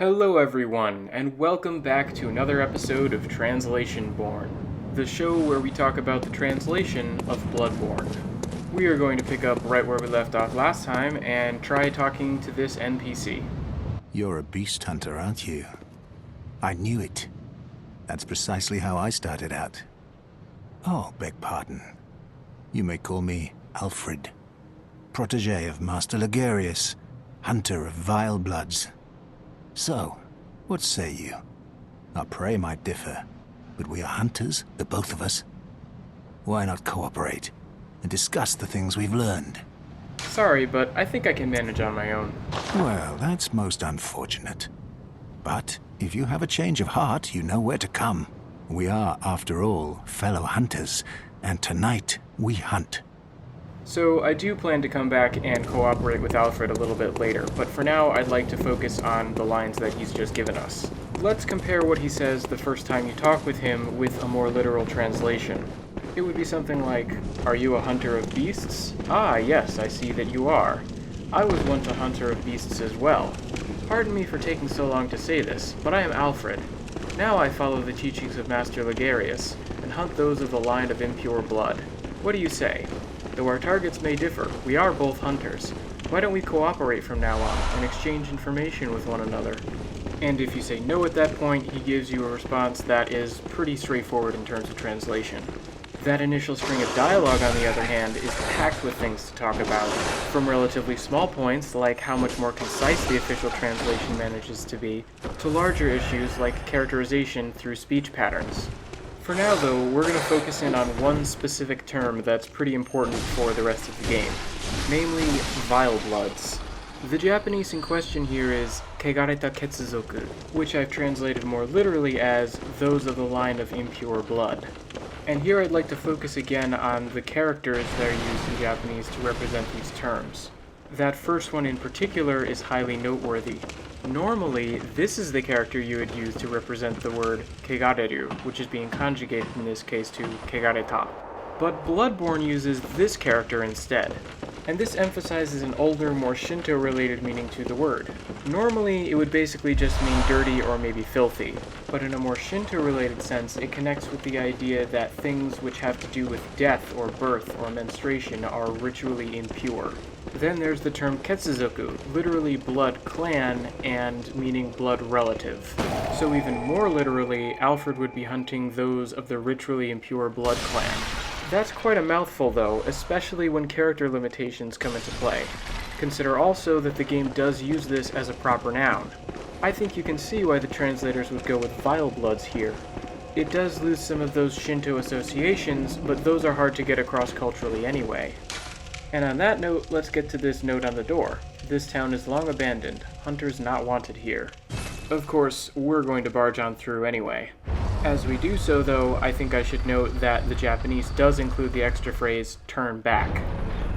Hello everyone, and welcome back to another episode of Translationborne, the show where we talk about the translation of Bloodborne. We are going to pick up right where we left off last time and try talking to this NPC. You're a beast hunter, aren't you? I knew it. That's precisely how I started out. Oh, beg pardon. You may call me Alfred, protege of Master Ligarius, hunter of Vilebloods. So, what say you? Our prey might differ, but we are hunters, the both of us. Why not cooperate and discuss the things we've learned? Sorry, but I think I can manage on my own. Well, that's most unfortunate. But if you have a change of heart, you know where to come. We are, after all, fellow hunters, and tonight we hunt. So I do plan to come back and cooperate with Alfred a little bit later, but for now I'd like to focus on the lines that he's just given us. Let's compare what he says the first time you talk with him with a more literal translation. It would be something like, "Are you a hunter of beasts? Ah, yes, I see that you are. I was once a hunter of beasts as well. Pardon me for taking so long to say this, but I am Alfred. Now I follow the teachings of Master Ligarius, and hunt those of the line of impure blood. What do you say? Though our targets may differ, we are both hunters. Why don't we cooperate from now on and exchange information with one another?" And if you say no at that point, he gives you a response that is pretty straightforward in terms of translation. That initial string of dialogue, on the other hand, is packed with things to talk about, from relatively small points, like how much more concise the official translation manages to be, to larger issues like characterization through speech patterns. For now, though, we're going to focus in on one specific term that's pretty important for the rest of the game, namely Vilebloods. The Japanese in question here is Kegareta Ketsuzoku, which I've translated more literally as those of the line of impure blood. And here I'd like to focus again on the characters that are used in Japanese to represent these terms. That first one in particular is highly noteworthy. Normally, this is the character you would use to represent the word kegareru, which is being conjugated in this case to kegareta. But Bloodborne uses this character instead, and this emphasizes an older, more Shinto-related meaning to the word. Normally, it would basically just mean dirty or maybe filthy, but in a more Shinto-related sense, it connects with the idea that things which have to do with death or birth or menstruation are ritually impure. Then there's the term Ketsuzoku, literally blood clan, and meaning blood relative. So even more literally, Alfred would be hunting those of the ritually impure blood clan. That's quite a mouthful though, especially when character limitations come into play. Consider also that the game does use this as a proper noun. I think you can see why the translators would go with Vilebloods here. It does lose some of those Shinto associations, but those are hard to get across culturally anyway. And on that note, let's get to this note on the door. This town is long abandoned. Hunters not wanted here. Of course, we're going to barge on through anyway. As we do so, though, I think I should note that the Japanese does include the extra phrase, "turn back."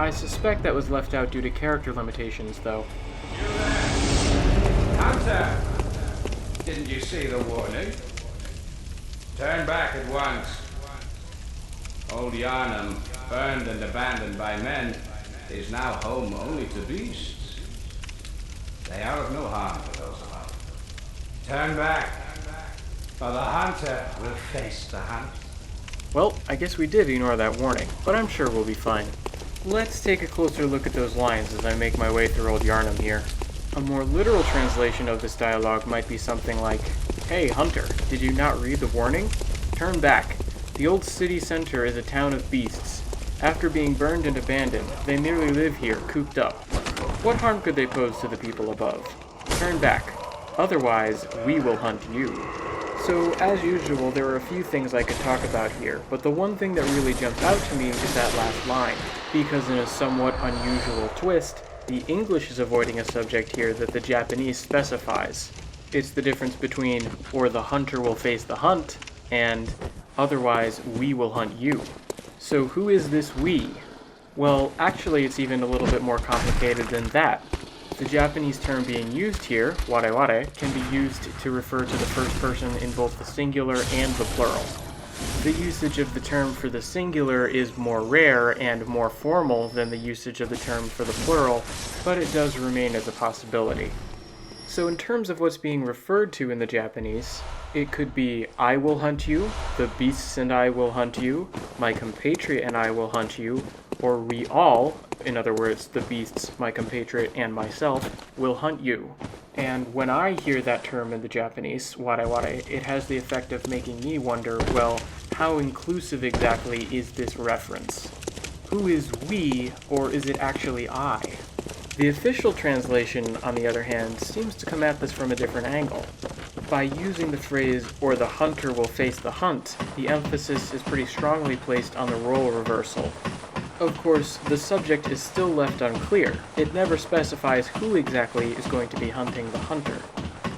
I suspect that was left out due to character limitations, though. Hunter! Didn't you see the warning? Turn back at once. Old Yharnam, burned and abandoned by men, is now home only to beasts. They are of no harm to those about. Turn back, or the hunter will face the hunt. Well, I guess we did ignore that warning, but I'm sure we'll be fine. Let's take a closer look at those lines as I make my way through Old Yharnam here. A more literal translation of this dialogue might be something like, "Hey, hunter, did you not read the warning? Turn back. The old city center is a town of beasts. After being burned and abandoned, they merely live here, cooped up. What harm could they pose to the people above? Turn back. Otherwise, we will hunt you." So, as usual, there are a few things I could talk about here, but the one thing that really jumps out to me is that last line, because in a somewhat unusual twist, the English is avoiding a subject here that the Japanese specifies. It's the difference between, "or the hunter will face the hunt," and, "otherwise, we will hunt you." So who is this we? Well, actually it's even a little bit more complicated than that. The Japanese term being used here, wareware, can be used to refer to the first person in both the singular and the plural. The usage of the term for the singular is more rare and more formal than the usage of the term for the plural, but it does remain as a possibility. So in terms of what's being referred to in the Japanese, it could be I will hunt you, the beasts and I will hunt you, my compatriot and I will hunt you, or we all, in other words, the beasts, my compatriot, and myself, will hunt you. And when I hear that term in the Japanese, ware ware, it has the effect of making me wonder, well, how inclusive exactly is this reference? Who is we, or is it actually I? The official translation, on the other hand, seems to come at this from a different angle. By using the phrase, or the hunter will face the hunt, the emphasis is pretty strongly placed on the role reversal. Of course, the subject is still left unclear. It never specifies who exactly is going to be hunting the hunter.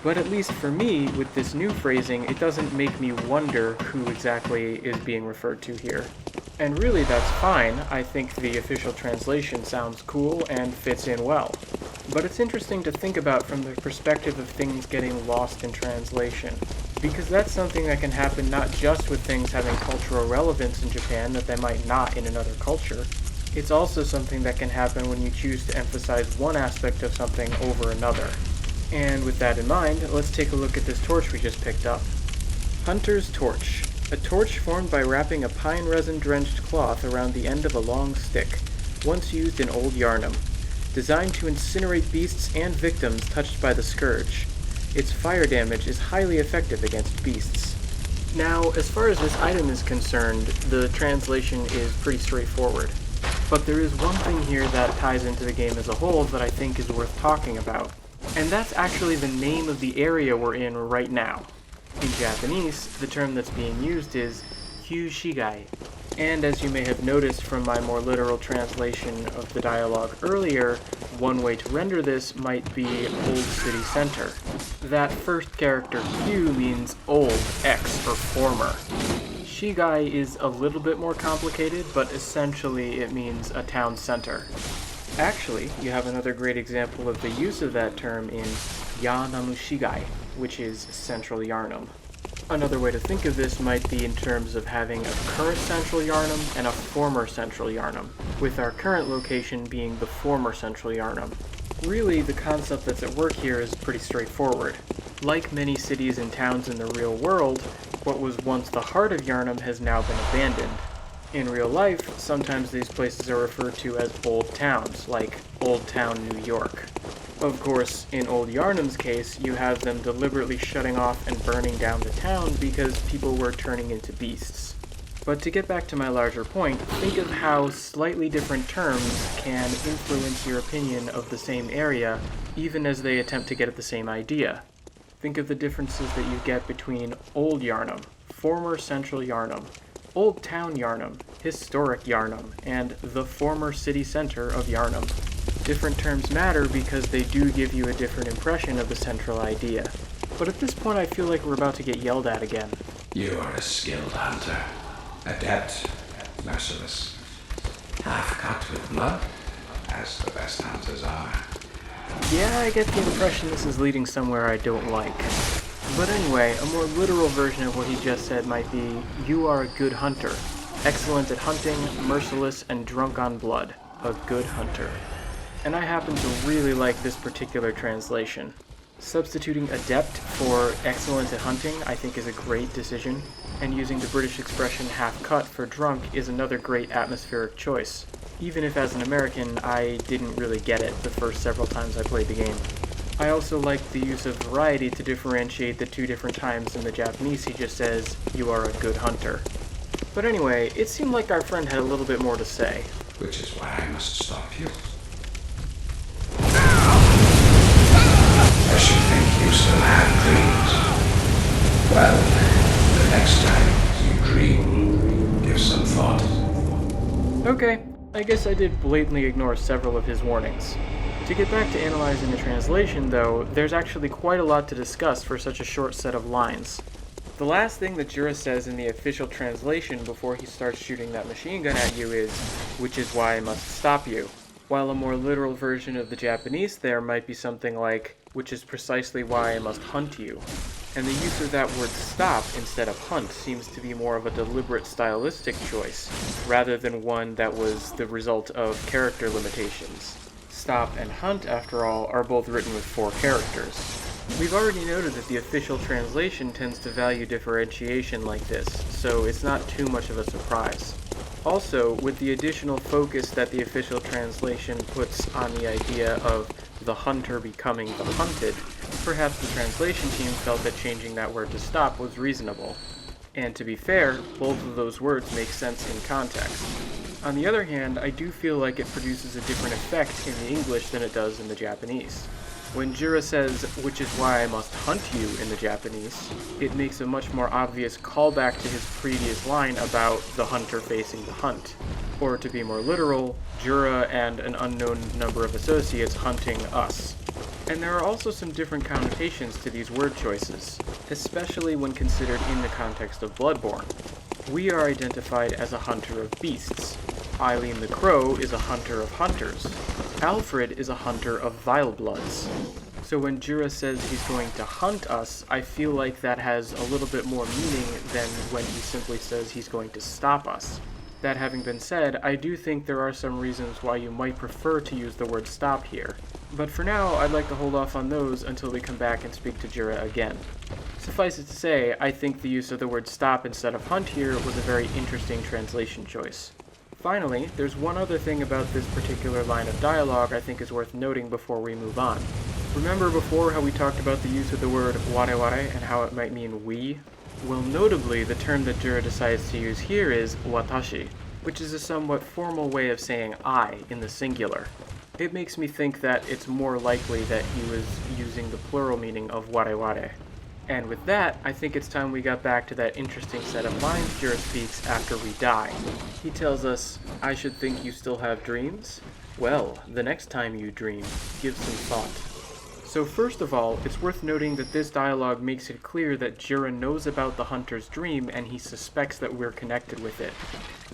But at least for me, with this new phrasing, it doesn't make me wonder who exactly is being referred to here. And really, that's fine. I think the official translation sounds cool and fits in well. But it's interesting to think about from the perspective of things getting lost in translation. Because that's something that can happen not just with things having cultural relevance in Japan that they might not in another culture. It's also something that can happen when you choose to emphasize one aspect of something over another. And with that in mind, let's take a look at this torch we just picked up. Hunter's Torch. A torch formed by wrapping a pine resin-drenched cloth around the end of a long stick, once used in Old Yharnam. Designed to incinerate beasts and victims touched by the scourge. Its fire damage is highly effective against beasts. Now, as far as this item is concerned, the translation is pretty straightforward. But there is one thing here that ties into the game as a whole that I think is worth talking about. And that's actually the name of the area we're in right now. In Japanese, the term that's being used is Kyushigai. And as you may have noticed from my more literal translation of the dialogue earlier, one way to render this might be Old City Center. That first character, Q, means old, ex, or former. Shigai is a little bit more complicated, but essentially it means a town center. Actually, you have another great example of the use of that term in Yharnam Shigai, which is Central Yharnam. Another way to think of this might be in terms of having a current Central Yharnam and a former Central Yharnam, with our current location being the former Central Yharnam. Really, the concept that's at work here is pretty straightforward. Like many cities and towns in the real world, what was once the heart of Yharnam has now been abandoned. In real life, sometimes these places are referred to as old towns, like Old Town New York. Of course, in Old Yharnam's case, you have them deliberately shutting off and burning down the town because people were turning into beasts. But to get back to my larger point, think of how slightly different terms can influence your opinion of the same area, even as they attempt to get at the same idea. Think of the differences that you get between Old Yharnam, former Central Yharnam, Old Town Yharnam, historic Yharnam, and the former city center of Yharnam. Different terms matter because they do give you a different impression of the central idea. But at this point I feel like we're about to get yelled at again. You are a skilled hunter, adept, merciless, half cut with blood, as the best hunters are. Yeah, I get the impression this is leading somewhere I don't like. But anyway, a more literal version of what he just said might be, you are a good hunter. Excellent at hunting, merciless, and drunk on blood. A good hunter. And I happen to really like this particular translation. Substituting adept for excellent at hunting I think is a great decision, and using the British expression half cut for drunk is another great atmospheric choice, even if as an American I didn't really get it the first several times I played the game. I also liked the use of variety to differentiate the two different times in the Japanese he just says, you are a good hunter. But anyway, it seemed like our friend had a little bit more to say. Which is why I must stop you. I should think you still have dreams. Well, the next time you dream, give some thought. Okay, I guess I did blatantly ignore several of his warnings. To get back to analyzing the translation, though, there's actually quite a lot to discuss for such a short set of lines. The last thing that Djura says in the official translation before he starts shooting that machine gun at you is, which is why I must stop you. While a more literal version of the Japanese there might be something like, which is precisely why I must hunt you. And the use of that word stop instead of hunt seems to be more of a deliberate stylistic choice, rather than one that was the result of character limitations. Stop and hunt, after all, are both written with 4 characters. We've already noted that the official translation tends to value differentiation like this, so it's not too much of a surprise. Also, with the additional focus that the official translation puts on the idea of the hunter becoming the hunted, perhaps the translation team felt that changing that word to stop was reasonable. And to be fair, both of those words make sense in context. On the other hand, I do feel like it produces a different effect in the English than it does in the Japanese. When Djura says, "which is why I must hunt you" in the Japanese, it makes a much more obvious callback to his previous line about the hunter facing the hunt. Or to be more literal, Djura and an unknown number of associates hunting us. And there are also some different connotations to these word choices, especially when considered in the context of Bloodborne. We are identified as a hunter of beasts. Eileen the Crow is a hunter of hunters. Alfred is a hunter of Vilebloods. So when Djura says he's going to hunt us, I feel like that has a little bit more meaning than when he simply says he's going to stop us. That having been said, I do think there are some reasons why you might prefer to use the word stop here. But for now, I'd like to hold off on those until we come back and speak to Djura again. Suffice it to say, I think the use of the word stop instead of hunt here was a very interesting translation choice. Finally, there's one other thing about this particular line of dialogue I think is worth noting before we move on. Remember before how we talked about the use of the word wareware and how it might mean we? Well, notably, the term that Djura decides to use here is watashi, which is a somewhat formal way of saying I in the singular. It makes me think that it's more likely that he was using the plural meaning of wareware. And with that, I think it's time we got back to that interesting set of lines Djura speaks after we die. He tells us, "I should think you still have dreams? Well, the next time you dream, give some thought." So first of all, it's worth noting that this dialogue makes it clear that Djura knows about the hunter's dream and he suspects that we're connected with it.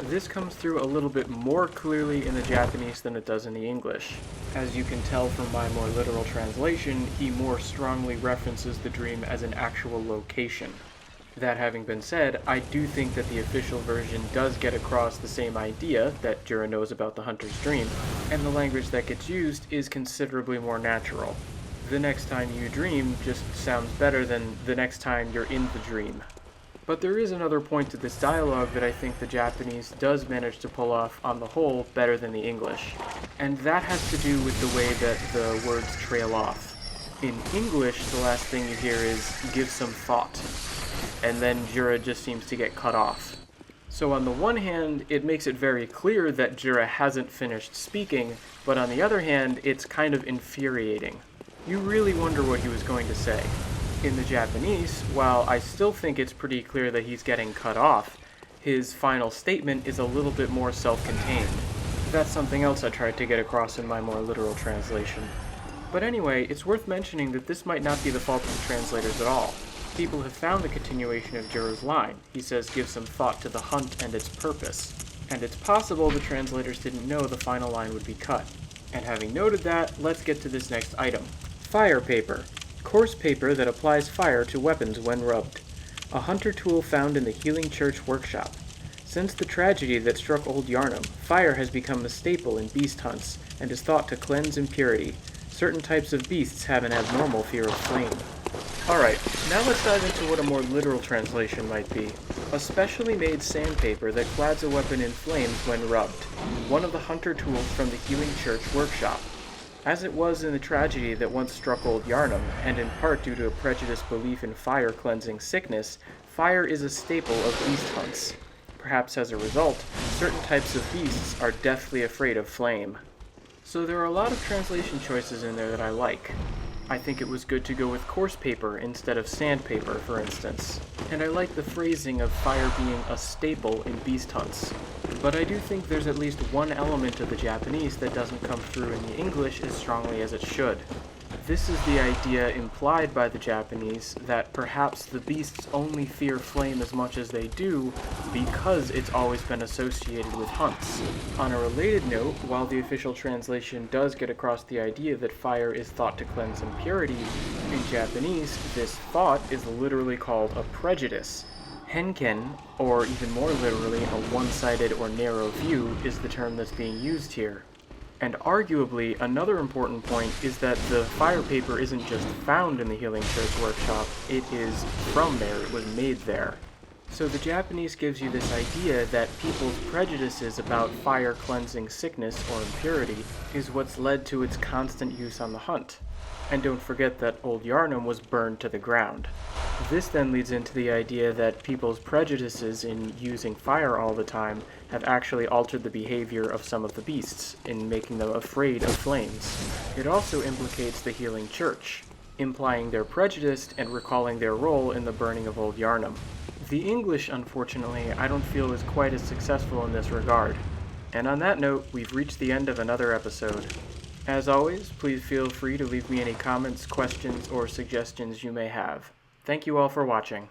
This comes through a little bit more clearly in the Japanese than it does in the English. As you can tell from my more literal translation, he more strongly references the dream as an actual location. That having been said, I do think that the official version does get across the same idea that Djura knows about the hunter's dream, and the language that gets used is considerably more natural. The next time you dream just sounds better than the next time you're in the dream. But there is another point to this dialogue that I think the Japanese does manage to pull off, on the whole, better than the English. And that has to do with the way that the words trail off. In English, the last thing you hear is, "give some thought." And then Djura just seems to get cut off. So on the one hand, it makes it very clear that Djura hasn't finished speaking, but on the other hand, it's kind of infuriating. You really wonder what he was going to say. In the Japanese, while I still think it's pretty clear that he's getting cut off, his final statement is a little bit more self-contained. That's something else I tried to get across in my more literal translation. But anyway, it's worth mentioning that this might not be the fault of the translators at all. People have found the continuation of Djura's line. He says, "give some thought to the hunt and its purpose." And it's possible the translators didn't know the final line would be cut. And having noted that, let's get to this next item. Fire paper. Coarse paper that applies fire to weapons when rubbed. A hunter tool found in the Healing Church workshop. Since the tragedy that struck Old Yharnam, fire has become a staple in beast hunts and is thought to cleanse impurity. Certain types of beasts have an abnormal fear of flame. Alright, now let's dive into what a more literal translation might be. A specially made sandpaper that clads a weapon in flames when rubbed. One of the hunter tools from the Healing Church workshop. As it was in the tragedy that once struck Old Yharnam, and in part due to a prejudiced belief in fire cleansing sickness, fire is a staple of beast hunts. Perhaps as a result, certain types of beasts are deathly afraid of flame. So there are a lot of translation choices in there that I like. I think it was good to go with coarse paper instead of sandpaper, for instance. And I like the phrasing of fire being a staple in beast hunts. But I do think there's at least one element of the Japanese that doesn't come through in the English as strongly as it should. This is the idea implied by the Japanese that perhaps the beasts only fear flame as much as they do because it's always been associated with hunts. On a related note, while the official translation does get across the idea that fire is thought to cleanse impurity, in Japanese, this thought is literally called a prejudice. Henken, or even more literally, a one-sided or narrow view, is the term that's being used here. And arguably, another important point is that the fire paper isn't just found in the Healing Church workshop, it is from there, it was made there. So the Japanese gives you this idea that people's prejudices about fire cleansing sickness or impurity is what's led to its constant use on the hunt. And don't forget that Old Yharnam was burned to the ground. This then leads into the idea that people's prejudices in using fire all the time have actually altered the behavior of some of the beasts, in making them afraid of flames. It also implicates the Healing Church, implying they're prejudiced and recalling their role in the burning of Old Yharnam. The English, unfortunately, I don't feel is quite as successful in this regard. And on that note, we've reached the end of another episode. As always, please feel free to leave me any comments, questions, or suggestions you may have. Thank you all for watching.